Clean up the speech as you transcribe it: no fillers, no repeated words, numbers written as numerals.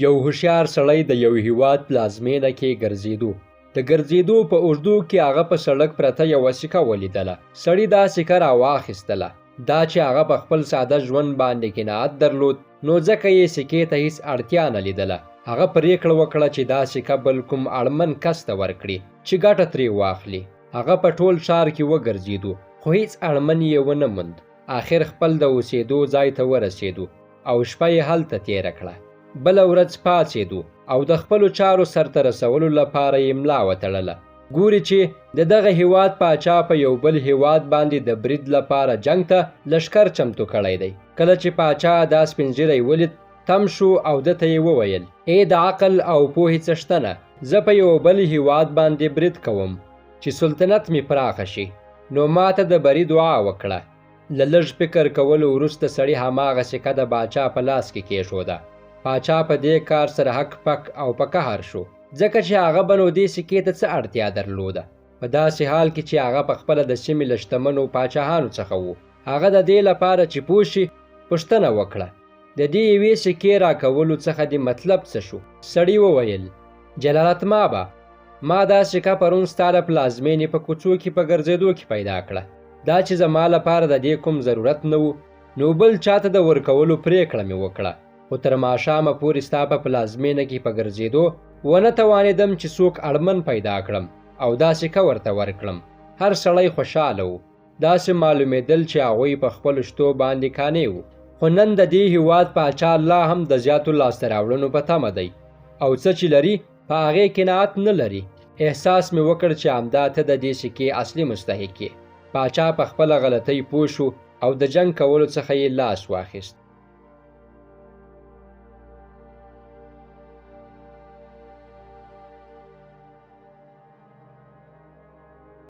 یو هوښیار سړی د یو هیواد پلازمینه کې ګرځېدو. د ګرځېدو په اوږدو کې هغه په سړک پرته یوه سکه ولیدله. سړي دا سکه راواخیستله. دا چې هغه په خپل ساده ژوند باندې قناعت درلود، نو ځکه یې سکې ته هیڅ اړتیا نه لیدله. هغه پرېکړه وکړه چې دا سکه بل کوم اړمن کس ته ورکړي چې ګټه ترې واخلي. هغه په ټول ښار کې وګرځېدو، خو هیڅ اړمن یې ونه موند. آخر خپل د اوسېدو ځای ته ورسېدو او شپه یې هلته تېره کړه. بله ورځ پاڅېدو او د خپلو چارو سرته رسولو لپاره یې ملا وتړله. ګوري چې د دغه هیواد پاچا په یو بل هیواد باندې د برید لپاره جنگ ته لشکر چمتو کړی دی. کله چې پاچا دا سپین ږیری ولید، تم شو او ده ته یې وویل: ای د عقل او پوهې څښتنه، زه په یو بل هیواد باندې برید کوم چې سلطنت مې پراخه شي، نو ماته د بري دعا وکړه. له لږ فکر کولو وروسته سړي هماغه سکه د پاچا په لاس کې کېښوده. پاچا په دې کار سره حق پک او په قهر شو، ځکه چې هغه به نو دې سکې ته څه اړتیا درلوده. په داسې حال کې چې هغه پخپله د سیمې له شتمنو پاچاهانو څخه و. هغه د دې لپاره چې پوه شي پوښتنه وکړه: د دې یوې سکې راکولو څخه دې مطلب څه شو؟ سړي وویل: جلالتمآبه، ما دا سکه پرون ستا د پلازمینې په کوڅو کې په ګرځېدو کې پیدا کړه. دا چې زما لپاره د دې کوم ضرورت نه و، نو بل چاته د ورکولو پرېکړه مې وکړه. خو تر ماښامه پورې ستا په پلازمینه کې په ګرځېدو ونه توانېدم چې څوک اړمن پیدا کړم او دا سکه ورته ورکړم. هر سړی خوشحاله و. داسې معلومېدل چې هغوی په خپلو شتو باندې قانع وو. خو نن د دې هیواد پاچا لا هم د زیاتو لاسته راوړنو په تمه دی او څه چې لري په هغې قناعت نه لري. احساس مې وکړ چې همدا ته د دې سکې اصلي مستحق یې. پاچا په خپله غلطۍ پوه شو او د جنګ کولو څخه یې لاس واخیست.